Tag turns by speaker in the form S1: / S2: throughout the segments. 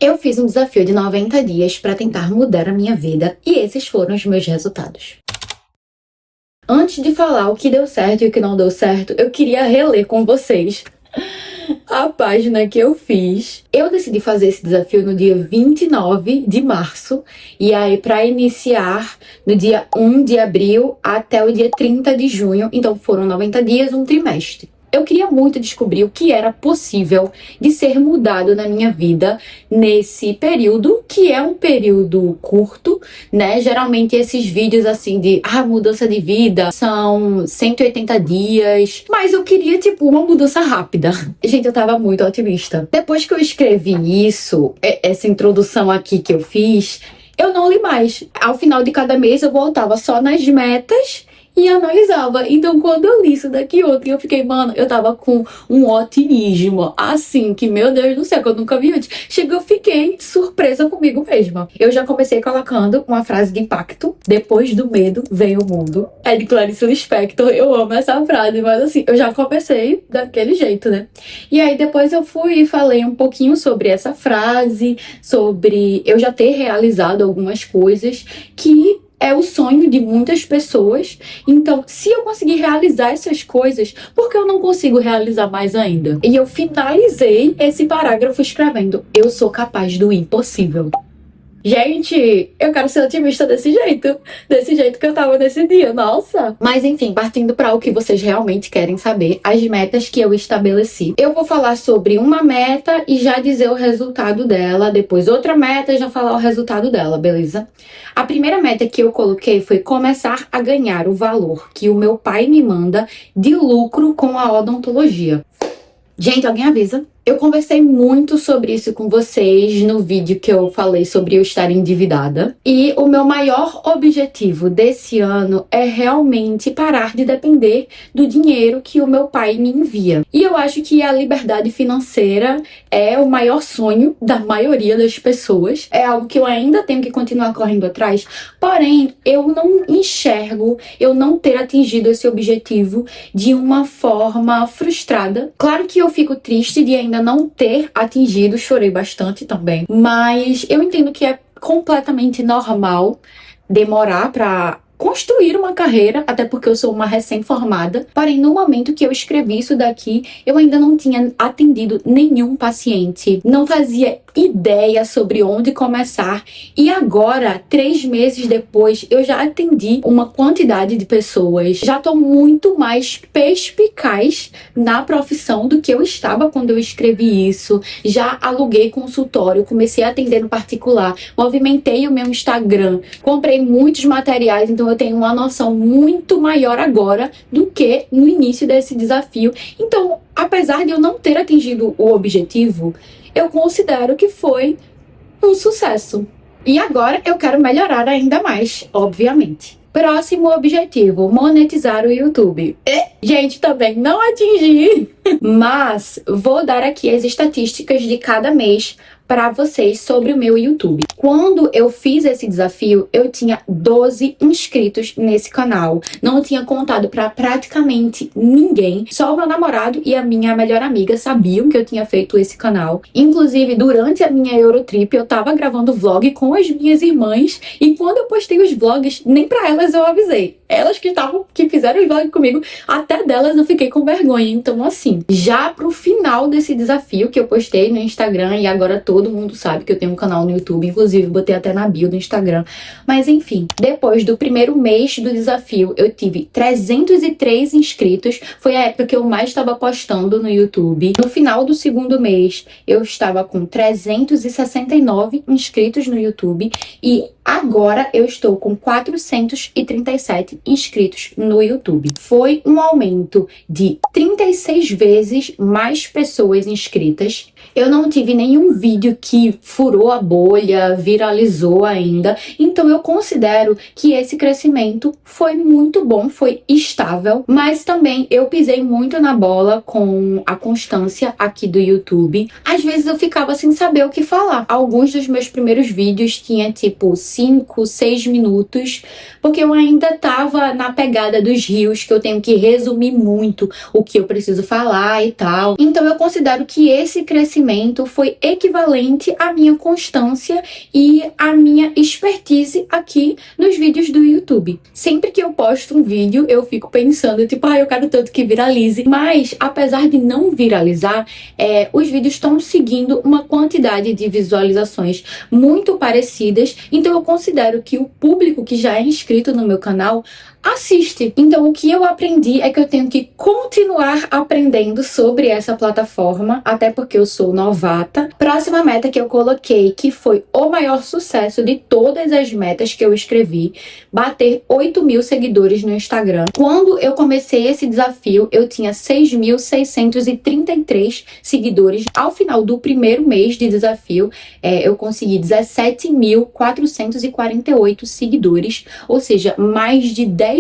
S1: Eu fiz um desafio de 90 dias para tentar mudar a minha vida e esses foram os meus resultados. Antes de falar o que deu certo e o que não deu certo, eu queria reler com vocês a página que eu fiz. Eu decidi fazer esse desafio no dia 29 de março e aí para iniciar no dia 1 de abril até o dia 30 de junho, então foram 90 dias, um trimestre. Eu queria muito descobrir o que era possível de ser mudado na minha vida nesse período, que é um período curto, né? Geralmente esses vídeos assim de mudança de vida são 180 dias, mas eu queria tipo uma mudança rápida. Gente, eu tava muito otimista. Depois que eu escrevi isso, essa introdução aqui que eu fiz, eu não li mais. Ao final de cada mês eu voltava só nas metas e analisava. Então, quando eu li isso daqui ontem, eu fiquei, mano, eu tava com um otimismo, assim, que, meu Deus do céu, que eu nunca vi antes. Chegou, eu fiquei surpresa comigo mesma. Eu já comecei colocando uma frase de impacto: depois do medo vem o mundo. É de Clarice Lispector, eu amo essa frase, mas assim, eu já comecei daquele jeito, né? E aí, depois eu fui e falei um pouquinho sobre essa frase, sobre eu já ter realizado algumas coisas que é o sonho de muitas pessoas. Então, se eu conseguir realizar essas coisas, por que eu não consigo realizar mais ainda? E eu finalizei esse parágrafo escrevendo: eu sou capaz do impossível. Gente, eu quero ser otimista desse jeito que eu tava nesse dia, nossa! Mas enfim, partindo para o que vocês realmente querem saber, as metas que eu estabeleci. Eu vou falar sobre uma meta e já dizer o resultado dela, depois outra meta e já falar o resultado dela, beleza? A primeira meta que eu coloquei foi começar a ganhar o valor que o meu pai me manda de lucro com a odontologia. Gente, alguém avisa? Eu conversei muito sobre isso com vocês no vídeo que eu falei sobre eu estar endividada. E o meu maior objetivo desse ano é realmente parar de depender do dinheiro que o meu pai me envia. E eu acho que a liberdade financeira é o maior sonho da maioria das pessoas. É algo que eu ainda tenho que continuar correndo atrás. Porém, eu não enxergo eu não ter atingido esse objetivo de uma forma frustrada. Claro que eu fico triste de ainda não ter atingido, chorei bastante também, mas eu entendo que é completamente normal demorar para construir uma carreira, até porque eu sou uma recém-formada. Porém, no momento que eu escrevi isso daqui, eu ainda não tinha atendido nenhum paciente, não fazia ideia sobre onde começar. E agora, 3 meses depois, eu já atendi uma quantidade de pessoas. Já tô muito mais perspicaz na profissão do que eu estava quando eu escrevi isso. Já aluguei consultório, comecei a atender no particular, movimentei o meu Instagram, comprei muitos materiais, então eu tenho uma noção muito maior agora do que no início desse desafio. Então, apesar de eu não ter atingido o objetivo, eu considero que foi um sucesso. E agora eu quero melhorar ainda mais, obviamente. Próximo objetivo: monetizar o YouTube. Gente, também não atingi, mas vou dar aqui as estatísticas de cada mês para vocês sobre o meu YouTube. Quando eu fiz esse desafio, eu tinha 12 inscritos nesse canal. Não tinha contado para praticamente ninguém. Só o meu namorado e a minha melhor amiga sabiam que eu tinha feito esse canal. Inclusive, durante a minha Eurotrip, eu tava gravando vlog com as minhas irmãs. E quando eu postei os vlogs, nem para elas eu avisei. Elas que fizeram os vlogs comigo, até delas eu fiquei com vergonha. Então, assim, já pro final desse desafio que eu postei no Instagram, e agora todo mundo sabe que eu tenho um canal no YouTube, inclusive botei até na bio do Instagram. Mas enfim, depois do primeiro mês do desafio, eu tive 303 inscritos. Foi a época que eu mais estava postando no YouTube. No final do segundo mês, eu estava com 369 inscritos no YouTube. E agora eu estou com 437 inscritos no YouTube. Foi um aumento de 36 vezes mais pessoas inscritas. Eu não tive nenhum vídeo que furou a bolha, viralizou ainda. Então eu considero que esse crescimento foi muito bom, foi estável. Mas também eu pisei muito na bola com a constância aqui do YouTube. Às vezes eu ficava sem saber o que falar. Alguns dos meus primeiros vídeos tinha tipo 5, 6 minutos, porque eu ainda tava na pegada dos reels, que eu tenho que resumir muito o que eu preciso falar e tal. Então eu considero que esse crescimento crescimento foi equivalente à minha constância e à minha expertise aqui nos vídeos do YouTube. Sempre que eu posto um vídeo, eu fico pensando, tipo, eu quero tanto que viralize. Mas, apesar de não viralizar, os vídeos estão seguindo uma quantidade de visualizações muito parecidas. Então, eu considero que o público que já é inscrito no meu canal assiste. Então, o que eu aprendi é que eu tenho que continuar aprendendo sobre essa plataforma, até porque eu sou novata. Próxima meta que eu coloquei, que foi o maior sucesso de todas as metas que eu escrevi, bater 8.000 seguidores no Instagram. Quando eu comecei esse desafio, eu tinha 6.633 seguidores. Ao final do primeiro mês de desafio, eu consegui 17.448 seguidores, ou seja, mais de 10.000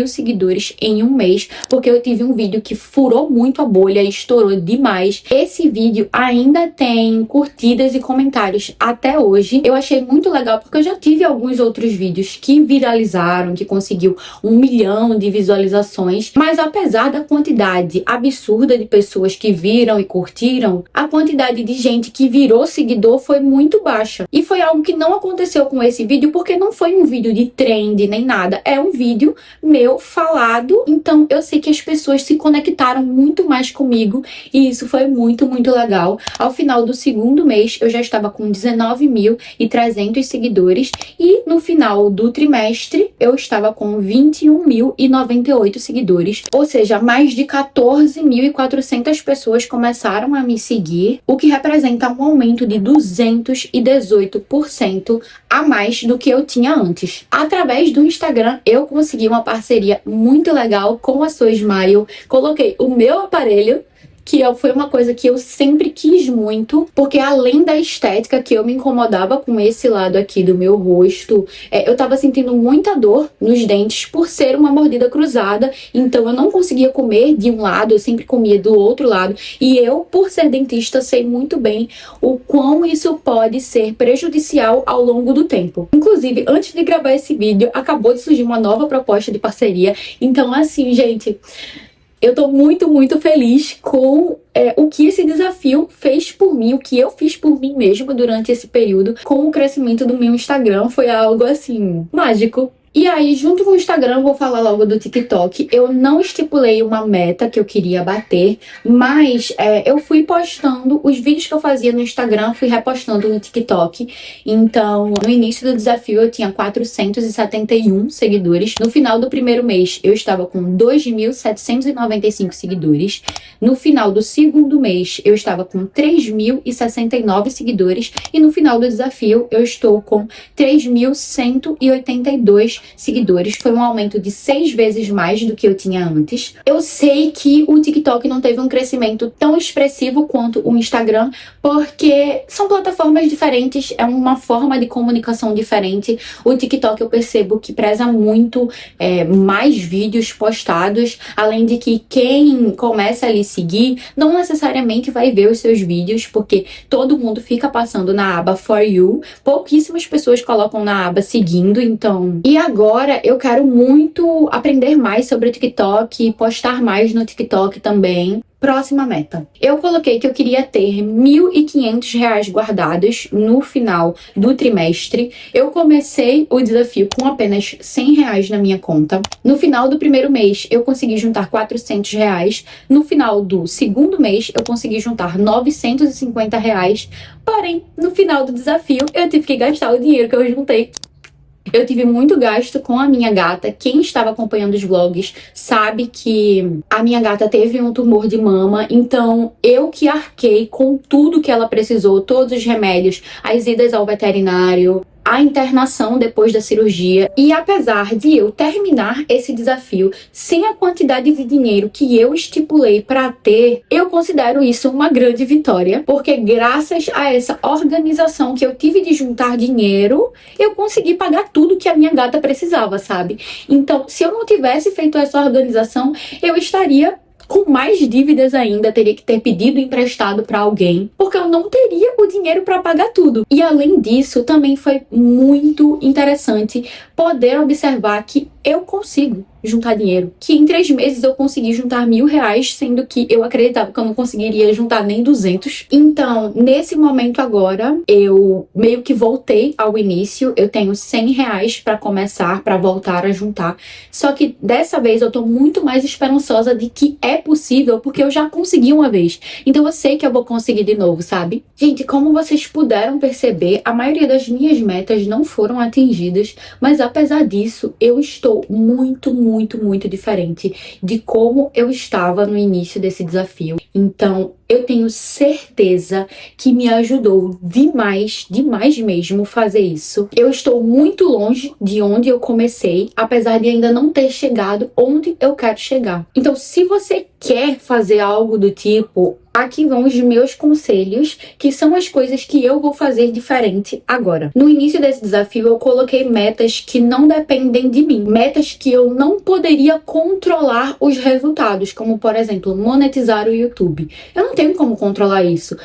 S1: seguidores em um mês, porque eu tive um vídeo que furou muito a bolha e estourou demais. Esse vídeo ainda tem curtidas e comentários até hoje. Eu achei muito legal, porque eu já tive alguns outros vídeos que viralizaram, que conseguiu 1 milhão de visualizações, mas apesar da quantidade absurda de pessoas que viram e curtiram, a quantidade de gente que virou seguidor foi muito baixa. E foi algo que não aconteceu com esse vídeo, porque não foi um vídeo de trend nem nada, é um vídeo meu falado. Então eu sei que as pessoas se conectaram muito mais comigo e isso foi muito, muito legal. Ao final do segundo mês eu já estava com 19.300 seguidores e no final do trimestre eu estava com 21.098 seguidores, ou seja, mais de 14.400 pessoas começaram a me seguir, o que representa um aumento de 218% a mais do que eu tinha antes. Através do Instagram eu consegui uma parceria muito legal com a Sou Smile. Coloquei o meu aparelho, que foi uma coisa que eu sempre quis muito, porque além da estética, que eu me incomodava com esse lado aqui do meu rosto, eu tava sentindo muita dor nos dentes por ser uma mordida cruzada, então eu não conseguia comer de um lado, eu sempre comia do outro lado, e eu, por ser dentista, sei muito bem o quão isso pode ser prejudicial ao longo do tempo. Inclusive, antes de gravar esse vídeo, acabou de surgir uma nova proposta de parceria, então assim, gente, eu tô muito, muito feliz com o que esse desafio fez por mim, o que eu fiz por mim mesma durante esse período. Com o crescimento do meu Instagram, foi algo assim, mágico. E aí, junto com o Instagram, vou falar logo do TikTok. Eu não estipulei uma meta que eu queria bater, mas eu fui postando os vídeos que eu fazia no Instagram, fui repostando no TikTok. Então, no início do desafio, eu tinha 471 seguidores. No final do primeiro mês, eu estava com 2.795 seguidores. No final do segundo mês, eu estava com 3.069 seguidores. E no final do desafio, eu estou com 3.182 seguidores. Foi um aumento de 6 vezes mais do que eu tinha antes. Eu sei que o TikTok não teve um crescimento tão expressivo quanto o Instagram, porque são plataformas diferentes, é uma forma de comunicação diferente. O TikTok eu percebo que preza muito mais vídeos postados, além de que quem começa a lhe seguir não necessariamente vai ver os seus vídeos, porque todo mundo fica passando na aba For You, pouquíssimas pessoas colocam na aba seguindo, então... E agora eu quero muito aprender mais sobre o TikTok, postar mais no TikTok também. Próxima meta. Eu coloquei que eu queria ter R$1.500 guardados no final do trimestre. Eu comecei o desafio com apenas R$100 na minha conta. No final do primeiro mês, eu consegui juntar R$400. No final do segundo mês, eu consegui juntar R$950. Porém, no final do desafio, eu tive que gastar o dinheiro que eu juntei. Eu tive muito gasto com a minha gata. Quem estava acompanhando os vlogs sabe que a minha gata teve um tumor de mama, então eu que arquei com tudo que ela precisou, todos os remédios, as idas ao veterinário, a internação depois da cirurgia. E apesar de eu terminar esse desafio sem a quantidade de dinheiro que eu estipulei para ter, eu considero isso uma grande vitória, porque graças a essa organização que eu tive de juntar dinheiro, eu consegui pagar tudo que a minha gata precisava, sabe? Então, se eu não tivesse feito essa organização, eu estaria com mais dívidas ainda, teria que ter pedido emprestado para alguém, porque eu não teria o dinheiro para pagar tudo. E além disso, também foi muito interessante poder observar que eu consigo. juntar dinheiro. Que em 3 meses eu consegui juntar R$1.000, sendo que eu acreditava que eu não conseguiria juntar nem 200. Então, nesse momento agora, eu meio que voltei ao início. Eu tenho R$100 para começar, para voltar a juntar. Só que dessa vez eu tô muito mais esperançosa de que é possível, porque eu já consegui uma vez. Então eu sei que eu vou conseguir de novo, sabe? Gente, como vocês puderam perceber, a maioria das minhas metas não foram atingidas, mas apesar disso, eu estou muito, muito, muito diferente de como eu estava no início desse desafio. Então, eu tenho certeza que me ajudou demais, demais mesmo fazer isso. Eu estou muito longe de onde eu comecei, apesar de ainda não ter chegado onde eu quero chegar. Então, se você quer fazer algo do tipo, aqui vão os meus conselhos, que são as coisas que eu vou fazer diferente agora. No início desse desafio, eu coloquei metas que não dependem de mim. Metas que eu não poderia controlar os resultados, como, por exemplo, monetizar o YouTube. Eu não tenho como controlar isso.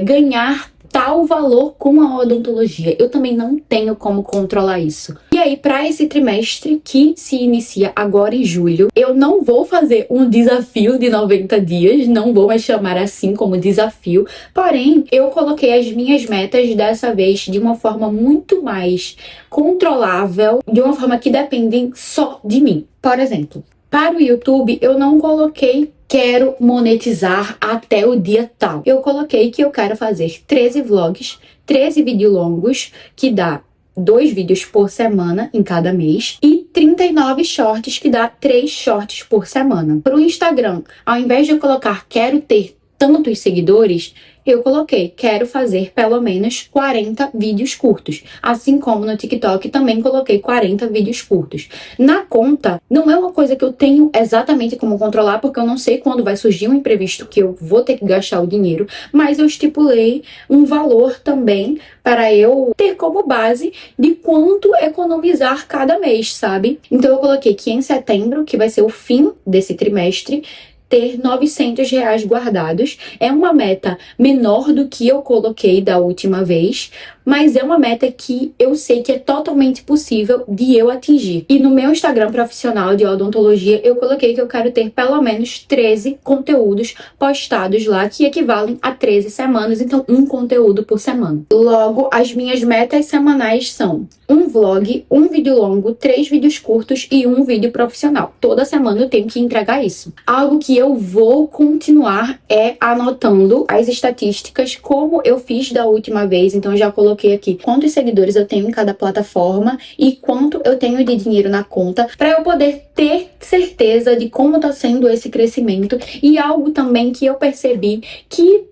S1: Ganhar tal valor com a odontologia. Eu também não tenho como controlar isso. E aí, para esse trimestre que se inicia agora em julho, eu não vou fazer um desafio de 90 dias, não vou mais chamar assim como desafio, porém, eu coloquei as minhas metas dessa vez de uma forma muito mais controlável, de uma forma que dependem só de mim. Por exemplo, para o YouTube, eu não coloquei quero monetizar até o dia tal. Eu coloquei que eu quero fazer 13 vlogs, 13 vídeos longos, que dá 2 vídeos por semana em cada mês, e 39 shorts, que dá 3 shorts por semana. Para o Instagram, ao invés de eu colocar quero ter tantos seguidores, eu coloquei, quero fazer pelo menos 40 vídeos curtos. Assim como no TikTok também coloquei 40 vídeos curtos. Na conta, não é uma coisa que eu tenho exatamente como controlar, porque eu não sei quando vai surgir um imprevisto que eu vou ter que gastar o dinheiro, mas eu estipulei um valor também para eu ter como base de quanto economizar cada mês, sabe? Então eu coloquei que em setembro, que vai ser o fim desse trimestre, ter R$900 guardados. É uma meta menor do que eu coloquei da última vez, mas é uma meta que eu sei que é totalmente possível de eu atingir. E no meu Instagram profissional de odontologia, eu coloquei que eu quero ter pelo menos 13 conteúdos postados lá, que equivalem a 13 semanas, então um conteúdo por semana. Logo, as minhas metas semanais são um vlog, um vídeo longo, 3 vídeos curtos e um vídeo profissional. Toda semana eu tenho que entregar isso. Algo que eu vou continuar é anotando as estatísticas, como eu fiz da última vez. Então eu já coloquei aqui quantos seguidores eu tenho em cada plataforma e quanto eu tenho de dinheiro na conta, para eu poder ter certeza de como está sendo esse crescimento. E algo também que eu percebi que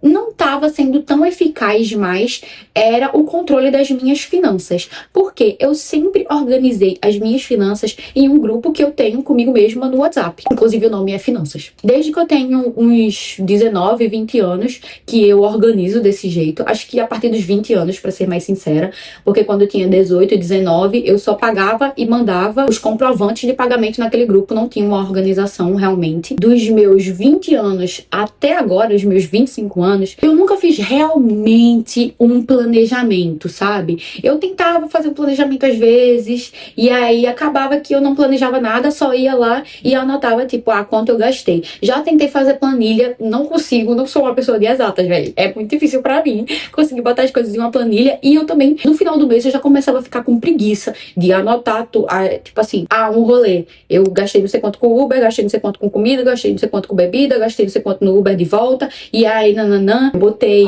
S1: não estava sendo tão eficaz mais era o controle das minhas finanças, porque eu sempre organizei as minhas finanças em um grupo que eu tenho comigo mesma no WhatsApp, inclusive o nome é Finanças. Desde que eu tenho uns 19, 20 anos que eu organizo desse jeito, acho que a partir dos 20 anos, para ser mais sincera, porque quando eu tinha 18 e 19 eu só pagava e mandava os comprovantes de pagamento naquele grupo, não tinha uma organização realmente. Dos meus 20 anos até agora, os meus 25 anos, eu nunca fiz realmente um planejamento, sabe? Eu tentava fazer um planejamento às vezes, e aí acabava que eu não planejava nada, só ia lá e anotava, tipo, quanto eu gastei. Já tentei fazer planilha, não consigo, não sou uma pessoa de exatas, velho. É muito difícil pra mim conseguir botar as coisas em uma planilha, e eu também, no final do mês, eu já começava a ficar com preguiça de anotar, tipo assim, um rolê. Eu gastei não sei quanto com Uber, gastei não sei quanto com comida, gastei não sei quanto com bebida, gastei não sei quanto no Uber de volta, e aí, botei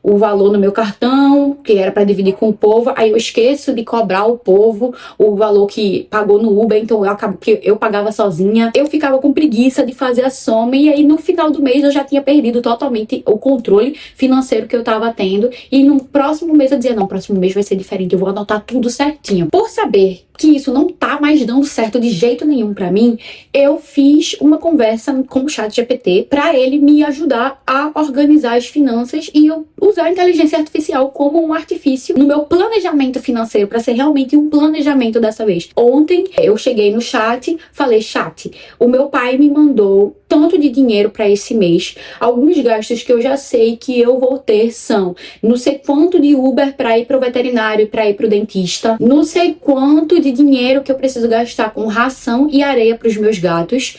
S1: o valor no meu cartão, que era para dividir com o povo, aí eu esqueço de cobrar o povo o valor que pagou no Uber, então eu acabo que eu pagava sozinha. Eu ficava com preguiça de fazer a soma, e aí no final do mês eu já tinha perdido totalmente o controle financeiro que eu tava tendo, e no próximo mês eu dizia, não, próximo mês vai ser diferente, eu vou anotar tudo certinho. Por saber que isso não tá mais dando certo de jeito nenhum pra mim, eu fiz uma conversa com o ChatGPT para ele me ajudar a organizar as finanças e eu usar a inteligência artificial como um artifício no meu planejamento financeiro, para ser realmente um planejamento dessa vez. Ontem eu cheguei no chat, falei, chat, o meu pai me mandou tanto de dinheiro para esse mês. Alguns gastos que eu já sei que eu vou ter são não sei quanto de Uber para ir pro veterinário, para ir pro dentista, não sei quanto de dinheiro que eu preciso gastar com ração e areia para os meus gatos.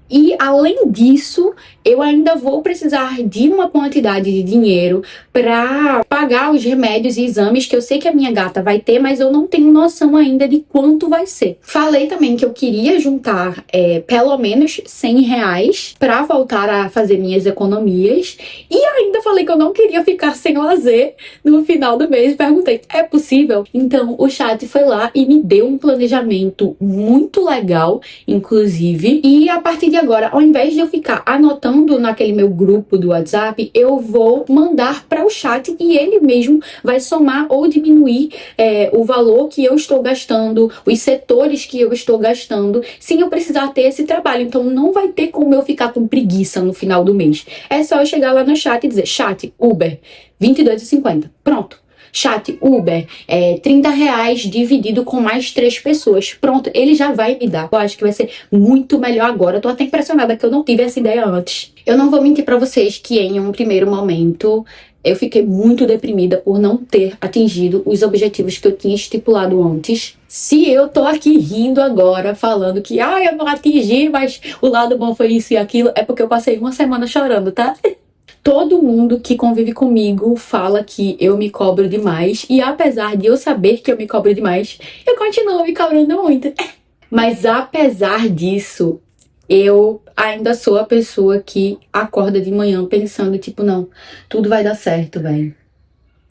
S1: E além disso, eu ainda vou precisar de uma quantidade de dinheiro para pagar os remédios e exames que eu sei que a minha gata vai ter, mas eu não tenho noção ainda de quanto vai ser. Falei também que eu queria juntar pelo menos R$ 100 para voltar a fazer minhas economias. E ainda falei que eu não queria ficar sem lazer no final do mês. Perguntei, é possível? Então o chat foi lá e me deu um planejamento muito legal, inclusive. E a partir de agora, ao invés de eu ficar anotando naquele meu grupo do WhatsApp, eu vou mandar para o chat e ele mesmo vai somar ou diminuir o valor que eu estou gastando, os setores que eu estou gastando, sem eu precisar ter esse trabalho. Então não vai ter como eu ficar com preguiça no final do mês. É só eu chegar lá no chat e dizer, chat, Uber, R$ 22,50. Pronto. Chat, Uber, R$ 30 dividido com mais 3 pessoas. Pronto, ele já vai me dar. Eu acho que vai ser muito melhor agora. Eu tô até impressionada que eu não tive essa ideia antes. Eu não vou mentir pra vocês que em um primeiro momento eu fiquei muito deprimida por não ter atingido os objetivos que eu tinha estipulado antes. Se eu tô aqui rindo agora, falando que eu não atingi, mas o lado bom foi isso e aquilo, é porque eu passei uma semana chorando, tá? Todo mundo que convive comigo fala que eu me cobro demais. E apesar de eu saber que eu me cobro demais, eu continuo me cobrando muito. Mas apesar disso, eu ainda sou a pessoa que acorda de manhã pensando, tipo, não, tudo vai dar certo, velho.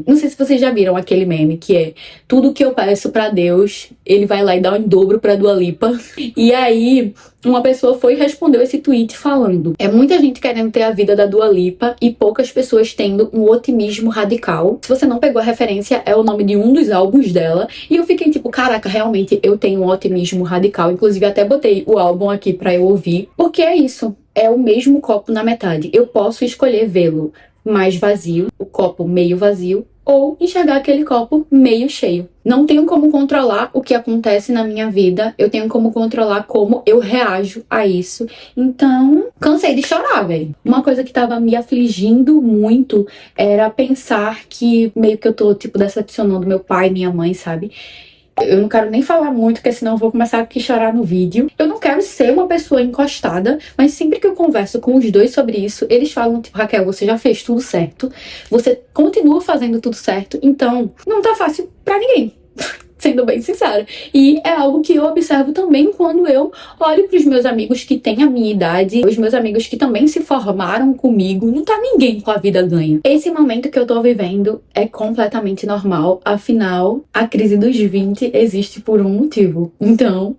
S1: Não sei se vocês já viram aquele meme que é tudo que eu peço pra Deus, ele vai lá e dá um dobro pra Dua Lipa. E aí, uma pessoa foi e respondeu esse tweet falando: é muita gente querendo ter a vida da Dua Lipa e poucas pessoas tendo um otimismo radical. Se você não pegou a referência, é o nome de um dos álbuns dela. E eu fiquei tipo, caraca, realmente eu tenho um otimismo radical. Inclusive até botei o álbum aqui pra eu ouvir. Porque é isso, é o mesmo copo na metade. Eu posso escolher vê-lo mais vazio, o copo meio vazio, ou enxergar aquele copo meio cheio. Não tenho como controlar o que acontece na minha vida, eu tenho como controlar como eu reajo a isso. Então, cansei de chorar, velho. Uma coisa que tava me afligindo muito era pensar que meio que eu tô, tipo, decepcionando meu pai e minha mãe, sabe? Eu não quero nem falar muito, porque senão eu vou começar aqui a chorar no vídeo. Eu não quero ser uma pessoa encostada, mas sempre que eu converso com os dois sobre isso, eles falam, tipo, Raquel, você já fez tudo certo, você continua fazendo tudo certo, então não tá fácil pra ninguém. Sendo bem sincera. E é algo que eu observo também quando eu olho para os meus amigos que têm a minha idade, os meus amigos que também se formaram comigo, não tá ninguém com a vida ganha. Esse momento que eu tô vivendo é completamente normal, afinal, a crise dos 20 existe por um motivo. Então,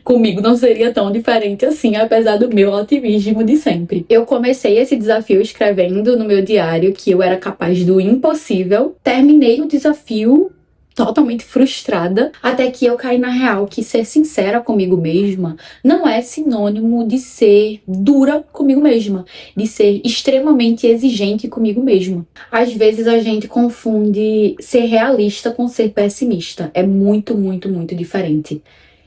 S1: comigo não seria tão diferente assim, apesar do meu otimismo de sempre. Eu comecei esse desafio escrevendo no meu diário que eu era capaz do impossível, terminei o desafio totalmente frustrada, até que eu caí na real que ser sincera comigo mesma não é sinônimo de ser dura comigo mesma, de ser extremamente exigente comigo mesma. Às vezes a gente confunde ser realista com ser pessimista. É muito, muito, muito diferente.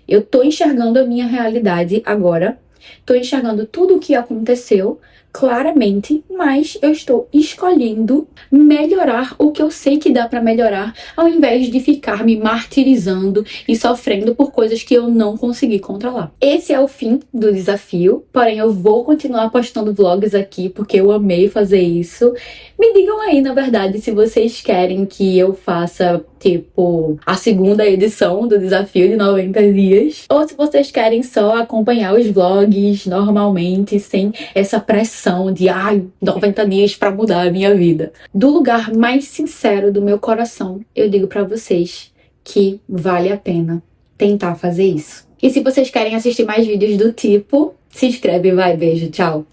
S1: Eu tô enxergando a minha realidade agora, tô enxergando tudo o que aconteceu claramente, mas eu estou escolhendo melhorar o que eu sei que dá pra melhorar, ao invés de ficar me martirizando e sofrendo por coisas que eu não consegui controlar. Esse é o fim do desafio, porém eu vou continuar postando vlogs aqui porque eu amei fazer isso. Me digam aí, na verdade, se vocês querem que eu faça, tipo, a segunda edição do desafio de 90 dias, ou se vocês querem só acompanhar os vlogs normalmente, sem essa pressão de 90 dias pra mudar a minha vida. Do lugar mais sincero do meu coração, eu digo pra vocês que vale a pena tentar fazer isso. E se vocês querem assistir mais vídeos do tipo, se inscreve, vai, beijo, tchau!